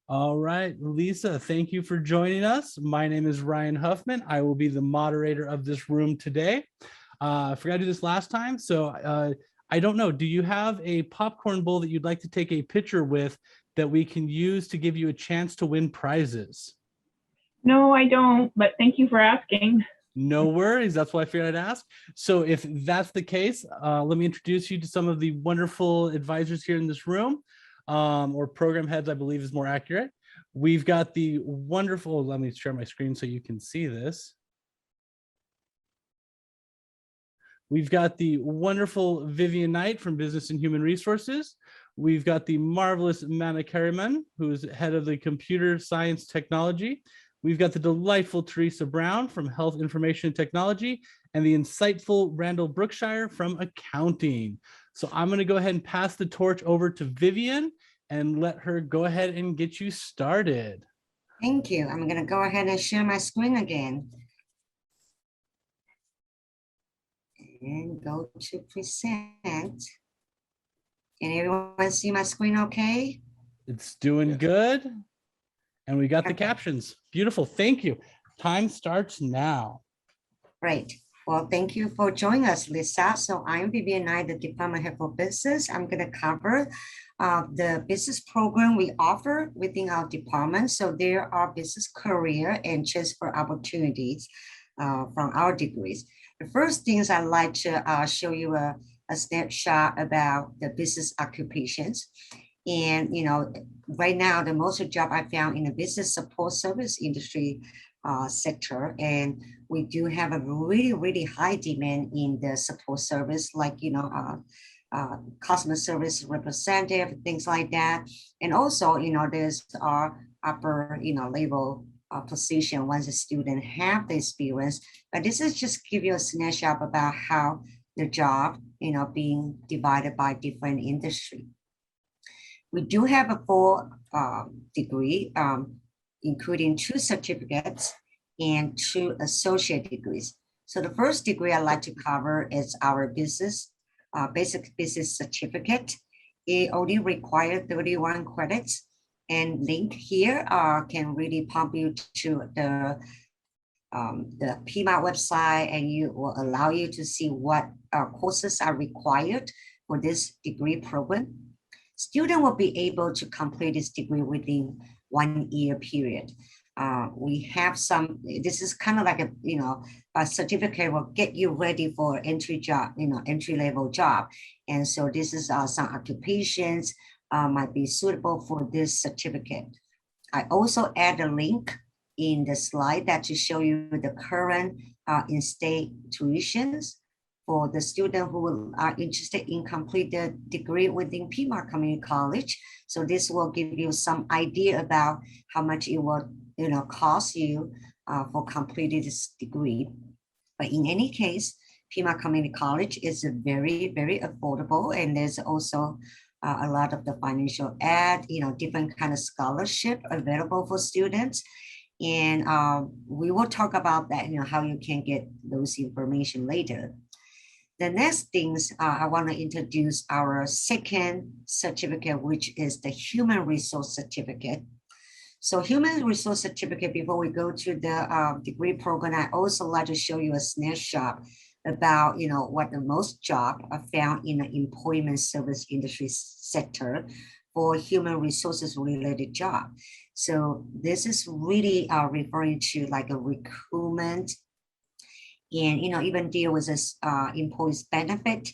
All right, Lisa, thank you for joining us. My name is Ryan Huffman. I will be the moderator of this room today. I forgot to do this last time, so I don't know. Do you have a popcorn bowl that you'd like to take a picture with that we can use to give you a chance to win prizes? No, I don't, but thank you for asking. No worries. That's why I figured I'd ask. So if that's the case, let me introduce you to some of the wonderful advisors here in this room, or program heads, I believe is more accurate. We've got the wonderful, let me share my screen so you can see this. We've got the wonderful Vivian Knight from Business and Human Resources. We've got the marvelous Kariman, who's head of the Computer Science Technology. We've got the delightful Teresa Brown from Health Information Technology, and the insightful Randall Brookshier from Accounting. So I'm going to go ahead and pass the torch over to Vivian and let her go ahead and get you started. Thank you. I'm going to go ahead and share my screen again. And go to present. Can everyone see my screen okay? It's doing good. And we got the captions. Beautiful. Thank you. Time starts now. Great. Well, thank you for joining us, Lisa. So I'm Vivian Knight, the Department Head for Business. I'm going to cover the business program we offer within our department. So there are business career and transfer opportunities from our degrees. The first things I'd like to show you a snapshot about the business occupations. And, right now, the most job I found in the business support service industry sector. And we do have a really, really high demand in the support service, like, customer service representative, things like that. And also, there's our upper, level position once a student have the experience. But this is just give you a snapshot about how the job, being divided by different industry. We do have a full degree, including 2 certificates and 2 associate degrees. So the first degree I'd like to cover is our basic business certificate. It only requires 31 credits, and link here can really pump you to the Pima website, and you will allow you to see what courses are required for this degree program. Student will be able to complete this degree within 1 year period. We have some, this is kind of like a certificate will get you ready for entry job, entry level job. And so this is some occupations might be suitable for this certificate. I also add a link in the slide that to show you the current in-state tuitions for the student who are interested in complete the degree within Pima Community College. So this will give you some idea about how much it will cost you for completing this degree. But in any case, Pima Community College is very, very affordable, and there's also a lot of the financial aid, different kind of scholarship available for students. And we will talk about that, how you can get those information later. The next things I want to introduce our second certificate, which is the Human Resource Certificate. So Human Resource Certificate, before we go to the degree program, I also like to show you a snapshot about, what the most jobs are found in the employment service industry sector for human resources related job. So this is really referring to like a recruitment, and even deal with this employees benefit,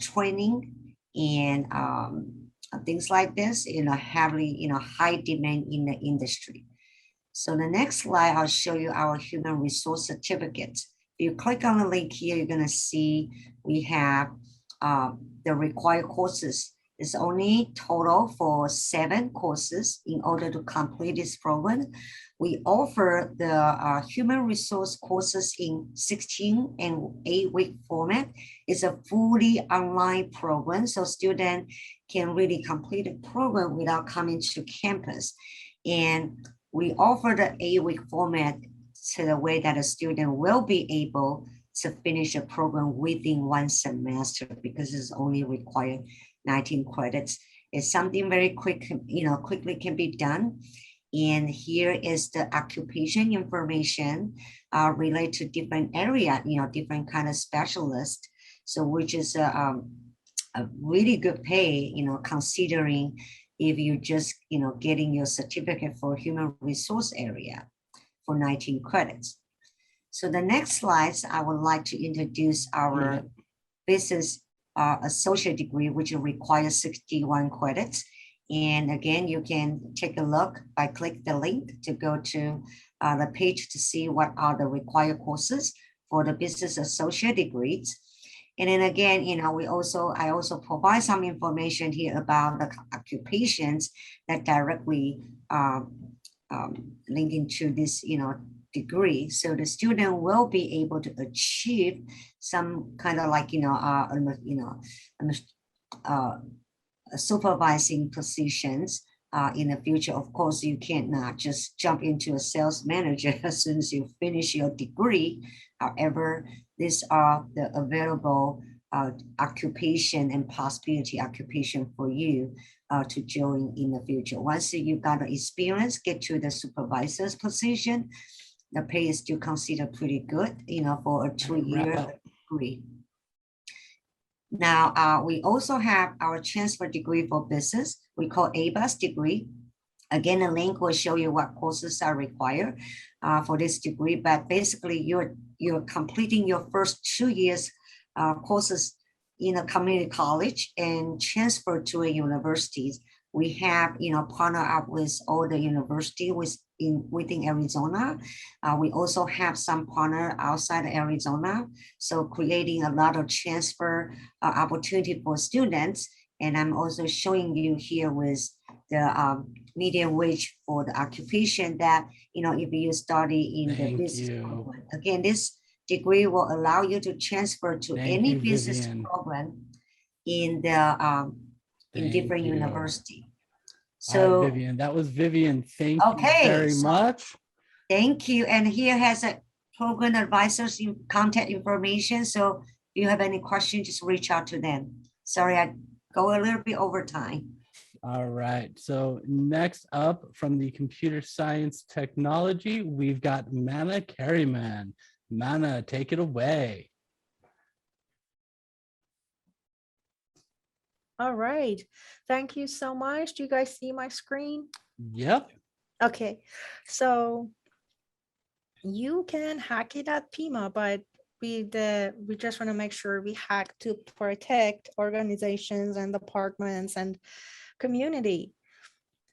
training, and things like this, heavily, high demand in the industry. So the next slide, I'll show you our human resource certificates. If you click on the link here, you're gonna see we have the required courses. It's only total for 7 courses in order to complete this program. We offer the human resource courses in 16 and 8-week format. It's a fully online program, so students can really complete the program without coming to campus. And we offer the 8-week format to the way that a student will be able to finish a program within 1 semester, because it's only required 19 credits. It's something very quick, quickly can be done. And here is the occupation information related to different area, different kind of specialist. So which is a really good pay, considering if you just, getting your certificate for human resource area for 19 credits. So the next slides, I would like to introduce our business associate degree, which requires 61 credits. And again, you can take a look by click the link to go to the page to see what are the required courses for the business associate degrees. And then again, I also provide some information here about the occupations that directly link into this, degree. So the student will be able to achieve some kind of like, supervising positions in the future. Of course, you cannot just jump into a sales manager as soon as you finish your degree. However, these are the available occupation and possibility occupation for you to join in the future. Once you got the experience, get to the supervisor's position, the pay is still considered pretty good, for a 2-year degree. Now, we also have our transfer degree for business. We call ABUS degree. Again, the link will show you what courses are required for this degree, but basically you're completing your first 2 years courses in a community college and transfer to a university. We have, partner up with all the university within Arizona. We also have some partner outside Arizona. So creating a lot of transfer opportunity for students. And I'm also showing you here with the median wage for the occupation that, if you study in the business program. Again, this degree will allow you to transfer to any business program in the in different university. So Vivian, that was Vivian. Thank you very much. Thank you. And here has a program advisor's contact information. So if you have any questions, just reach out to them. Sorry, I go a little bit over time. All right. So next up from the computer science technology, we've got Mana Kariman. Mana, take it away. All right. Thank you so much. Do you guys see my screen? Yep. Okay. So you can hack it at Pima, but we just want to make sure we hack to protect organizations and departments and community.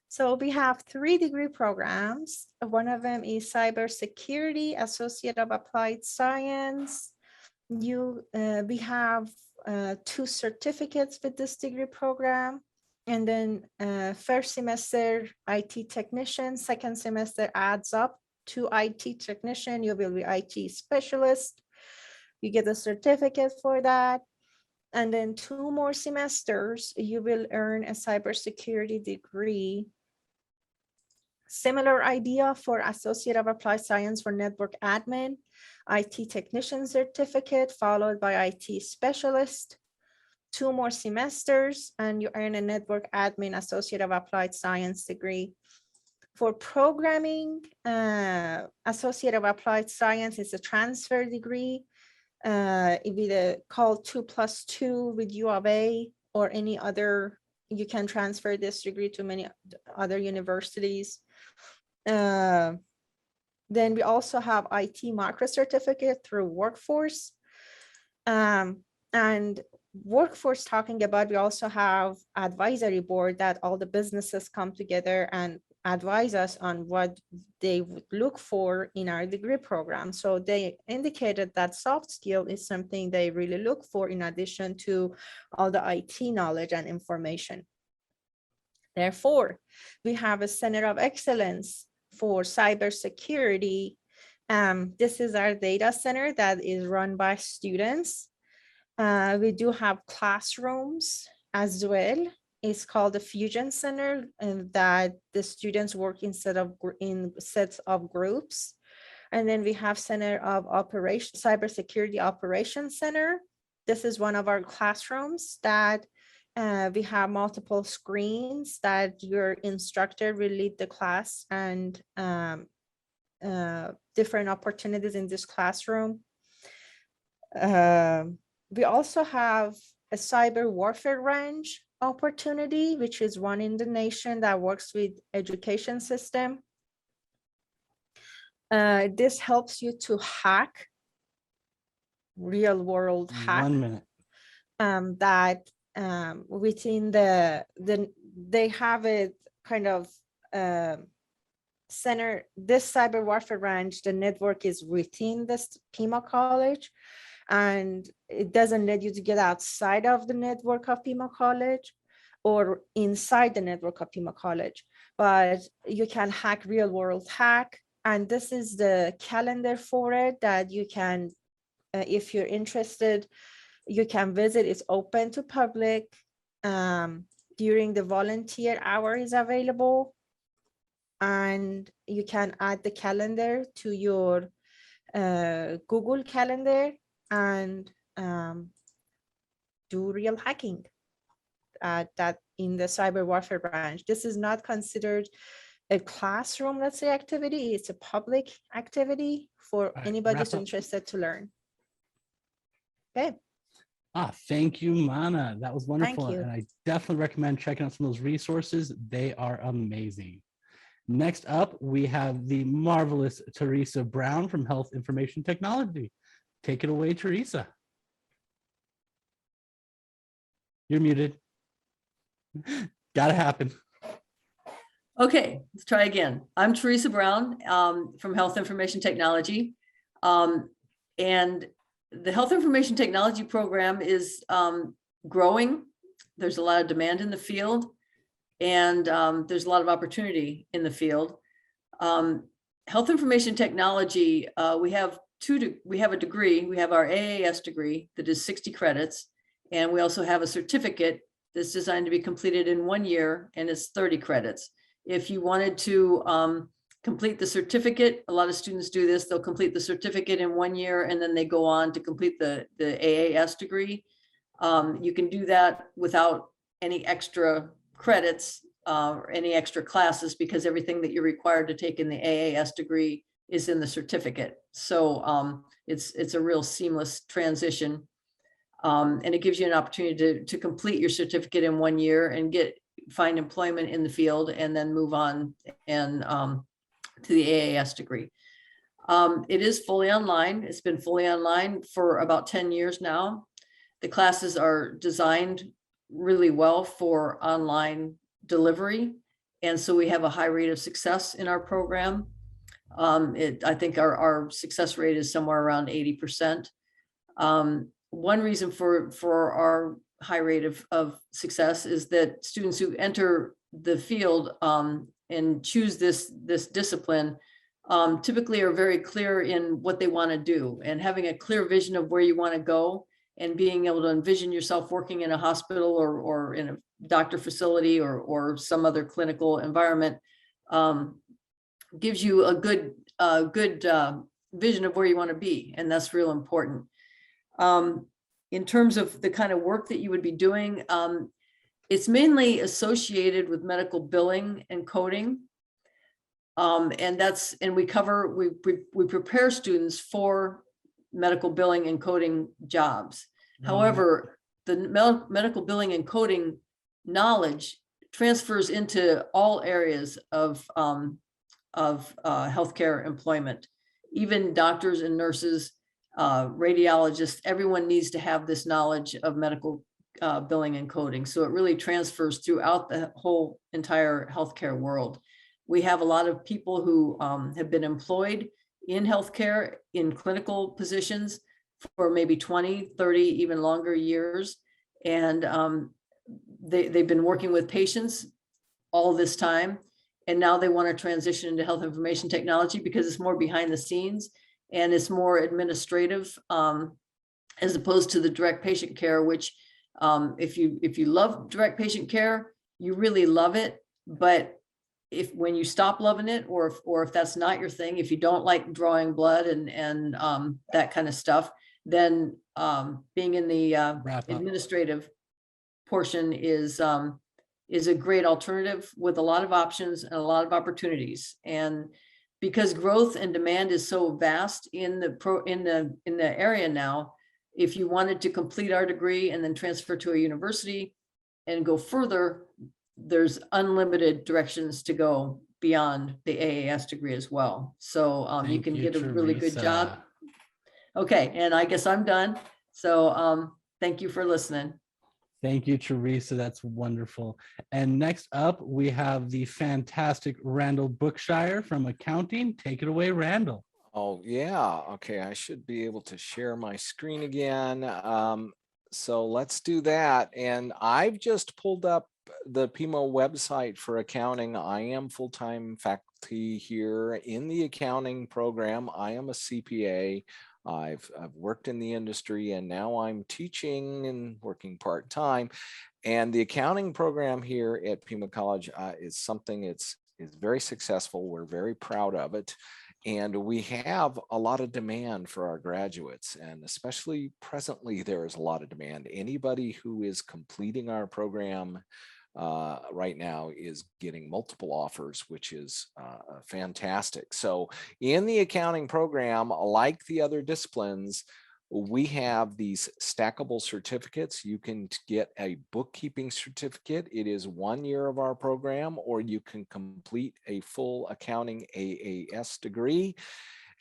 So we have 3 degree programs. One of them is Cybersecurity, Associate of Applied Science. We have 2 certificates with this degree program. And then first semester IT technician, second semester adds up to IT technician. You will be IT specialist. You get a certificate for that. And then 2 more semesters, you will earn a cybersecurity degree. Similar idea for Associate of Applied Science for Network Admin, IT Technician Certificate, followed by IT Specialist. 2 more semesters, and you earn a Network Admin Associate of Applied Science degree. For programming, Associate of Applied Science is a transfer degree. It be called 2+2 with U of A or any other. You can transfer this degree to many other universities. Then we also have IT macro certificate through Workforce. And Workforce talking about, we also have advisory board that all the businesses come together and advise us on what they would look for in our degree program. So they indicated that soft skill is something they really look for in addition to all the IT knowledge and information. Therefore, we have a Center of Excellence for Cybersecurity. This is our data center that is run by students. We do have classrooms as well. It's called the Fusion Center, and that the students work in sets of groups. And then we have Center of Cybersecurity Operations Center. This is one of our classrooms that we have multiple screens that your instructor will lead the class, and different opportunities in this classroom. We also have a cyber warfare range opportunity, which is one in the nation that works with education system. This helps you to hack real world hack 1 minute. that within they have it kind of center this cyber warfare range. The network is within this Pima College, and it doesn't let you to get outside of the network of Pima College or inside the network of Pima College, but you can hack real world hack. And this is the calendar for it that you can, if you're interested, you can visit. It's open to public. During the volunteer hour is available, and you can add the calendar to your Google Calendar and do real hacking that in the cyber warfare branch. This is not considered a classroom, let's say, activity. It's a public activity for right, anybody wrap who's up. interested to learn. Okay. Thank you, Mana. That was wonderful. you. And I definitely recommend checking out some of those resources. They are amazing. Next up, we have the marvelous Teresa Brown from Health Information Technology. Take it away, Teresa. You're muted. Gotta happen. Okay, let's try again. I'm Teresa Brown from Health Information Technology. And the Health Information Technology program is growing. There's a lot of demand in the field, and there's a lot of opportunity in the field. Health Information Technology, we have a degree. We have our AAS degree that is 60 credits, and we also have a certificate that's designed to be completed in 1 year, and it's 30 credits. If you wanted to complete the certificate, a lot of students do this. They'll complete the certificate in 1 year, and then they go on to complete the AAS degree. You can do that without any extra credits or any extra classes, because everything that you're required to take in the AAS degree is in the certificate. So it's a real seamless transition. And it gives you an opportunity to complete your certificate in 1 year and find employment in the field, and then move on and to the AAS degree. It is fully online. It's been fully online for about 10 years now. The classes are designed really well for online delivery, and so we have a high rate of success in our program. I think our success rate is somewhere around 80%. One reason for our high rate of success is that students who enter the field and choose this discipline typically are very clear in what they want to do, and having a clear vision of where you want to go, and being able to envision yourself working in a hospital or in a doctor facility or some other clinical environment gives you a good vision of where you want to be, and that's real important. In terms of the kind of work that you would be doing, it's mainly associated with medical billing and coding. And we prepare students for medical billing and coding jobs. However, the medical billing and coding knowledge transfers into all areas of healthcare employment. Even doctors and nurses, radiologists, everyone needs to have this knowledge of medical billing and coding. So it really transfers throughout the whole entire healthcare world. We have a lot of people who have been employed in healthcare in clinical positions for maybe 20, 30, even longer years. And they've been working with patients all this time. And now they want to transition into health information technology because it's more behind the scenes and it's more administrative, as opposed to the direct patient care, which if you love direct patient care, you really love it. But when you stop loving it, or if that's not your thing, if you don't like drawing blood and that kind of stuff, then being in the administrative portion is a great alternative with a lot of options and a lot of opportunities. And because growth and demand is so vast in the area now, if you wanted to complete our degree and then transfer to a university and go further, there's unlimited directions to go beyond the AAS degree as well. So you Thank can you, get a really good job. Teresa. Okay, and I guess I'm done. So thank you for listening. Thank you, Teresa. That's wonderful. And next up, we have the fantastic Randall Brookshier from accounting. Take it away, Randall. Oh, yeah. Okay, I should be able to share my screen again. So let's do that. And I've just pulled up the Pima website for accounting. I am full-time faculty here in the accounting program. I am a CPA. I've worked in the industry and now I'm teaching and working part-time. And the accounting program here at Pima College is something is very successful. We're very proud of it. And we have a lot of demand for our graduates, and especially presently, there is a lot of demand. Anybody who is completing our program right now is getting multiple offers, which is fantastic. So in the accounting program, like the other disciplines, we have these stackable certificates. You can get a bookkeeping certificate. It is 1 year of our program, or you can complete a full accounting AAS degree.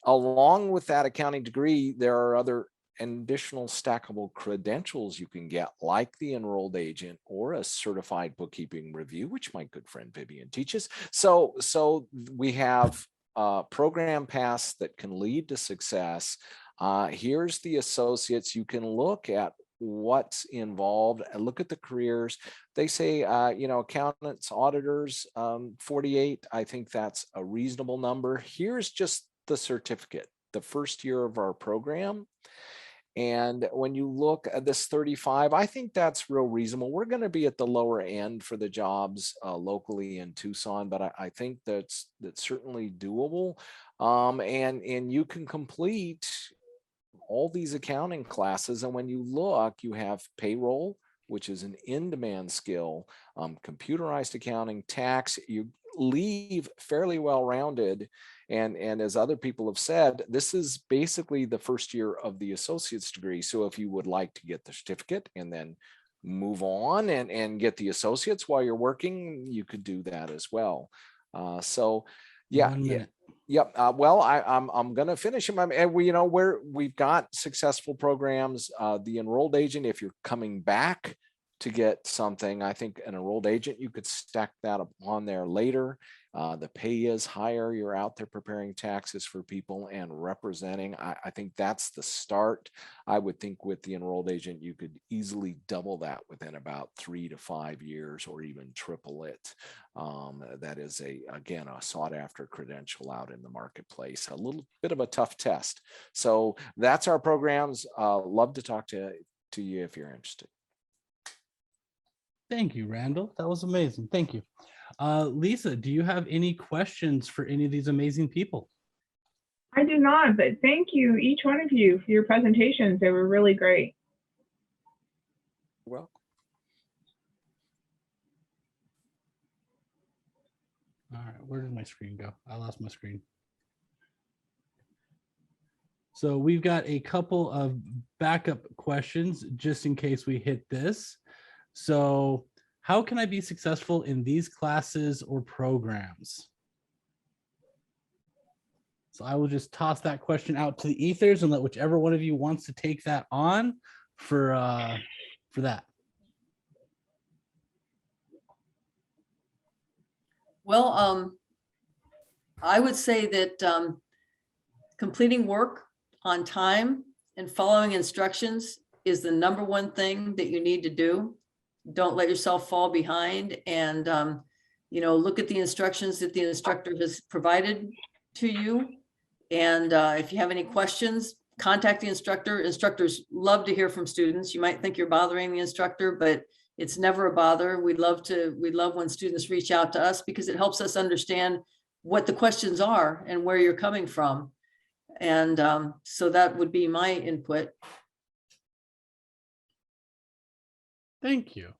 Along with that accounting degree, there are other additional stackable credentials you can get, like the enrolled agent or a certified bookkeeping review, which my good friend Vivian teaches. So we have program paths that can lead to success. Here's the associates. You can look at what's involved and look at the careers. They say, accountants, auditors, 48. I think that's a reasonable number. Here's just the certificate, the first year of our program. And when you look at this 35, I think that's real reasonable. We're going to be at the lower end for the jobs locally in Tucson, but I think that's certainly doable. And you can complete all these accounting classes. And when you look, you have payroll, which is an in-demand skill, computerized accounting, tax. You leave fairly well-rounded. And as other people have said, this is basically the first year of the associate's degree. So if you would like to get the certificate and then move on and get the associates while you're working, you could do that as well. Yeah. Yep. Well, I'm going to finish them. And we've got successful programs. The enrolled agent, if you're coming back to get something, I think an enrolled agent, you could stack that up on there later. The pay is higher. You're out there preparing taxes for people and representing. I think that's the start. I would think with the enrolled agent, you could easily double that within about 3 to 5 years, or even triple it. That is again, a sought after credential out in the marketplace, a little bit of a tough test. So that's our programs. Love to talk to you if you're interested. Thank you, Randall. That was amazing. Thank you. Lisa, do you have any questions for any of these amazing people? I do not, but thank you, each one of you, for your presentations. They were really great. Well, all right, where did my screen go? I lost my screen. So we've got a couple of backup questions just in case we hit this. So how can I be successful in these classes or programs? So I will just toss that question out to the ethers and let whichever one of you wants to take that on for that. Well, I would say that completing work on time and following instructions is the #1 thing that you need to do. Don't let yourself fall behind, and look at the instructions that the instructor has provided to you. And if you have any questions, contact the instructor. Instructors love to hear from students. You might think you're bothering the instructor, but it's never a bother. We love when students reach out to us because it helps us understand what the questions are and where you're coming from. And so that would be my input. Thank you.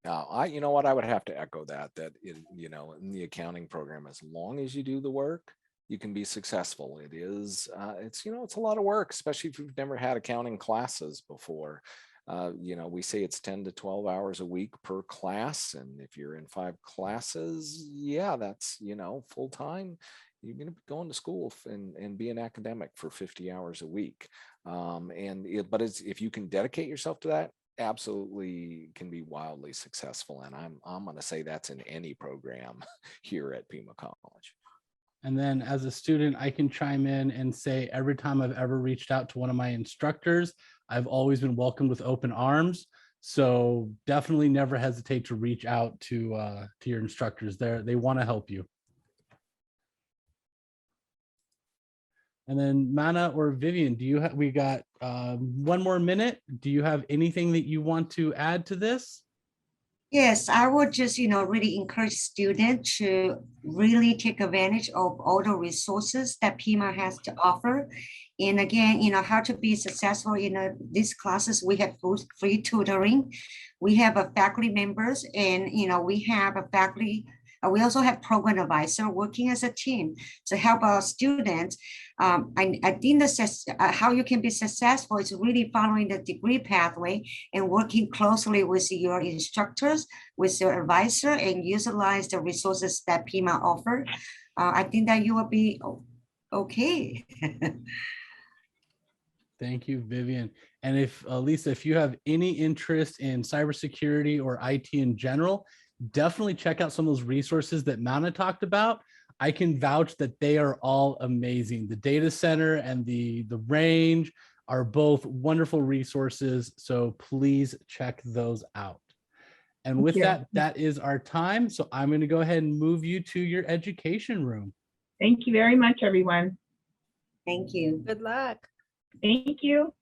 You know what, I would have to echo that, you know, in the accounting program, as long as you do the work, you can be successful. It is, it's, you know, it's a lot of work, especially if you've never had accounting classes before. You know, we say it's 10 to 12 hours a week per class. And if you're in 5 classes, yeah, that's, you know, full time. You're going to be going to school and be an academic for 50 hours a week. But if you can dedicate yourself to that, absolutely can be wildly successful. And I'm going to say that's in any program here at Pima College. And then as a student, I can chime in and say every time I've ever reached out to one of my instructors, I've always been welcomed with open arms. So definitely never hesitate to reach out to your instructors. They want to help you. And then Mana or Vivian, do you have, we got 1 more minute. Do you have anything that you want to add to this? Yes, I would just, you know, really encourage students to really take advantage of all the resources that Pima has to offer. And again, you know, how to be successful in these classes. We have free tutoring. We have a faculty members, and, you know, we have a faculty. We also have program advisor working as a team to help our students. I think how you can be successful is really following the degree pathway and working closely with your instructors, with your advisor, and utilize the resources that Pima offer. I think that you will be okay. Thank you, Vivian. And if Lisa, if you have any interest in cybersecurity or IT in general, definitely check out some of those resources that Mana talked about. I can vouch that they are all amazing. The data center and the range are both wonderful resources. So please check those out. And with that, that is our time. So I'm going to go ahead and move you to your education room. Thank you very much, everyone. Thank you. Good luck. Thank you.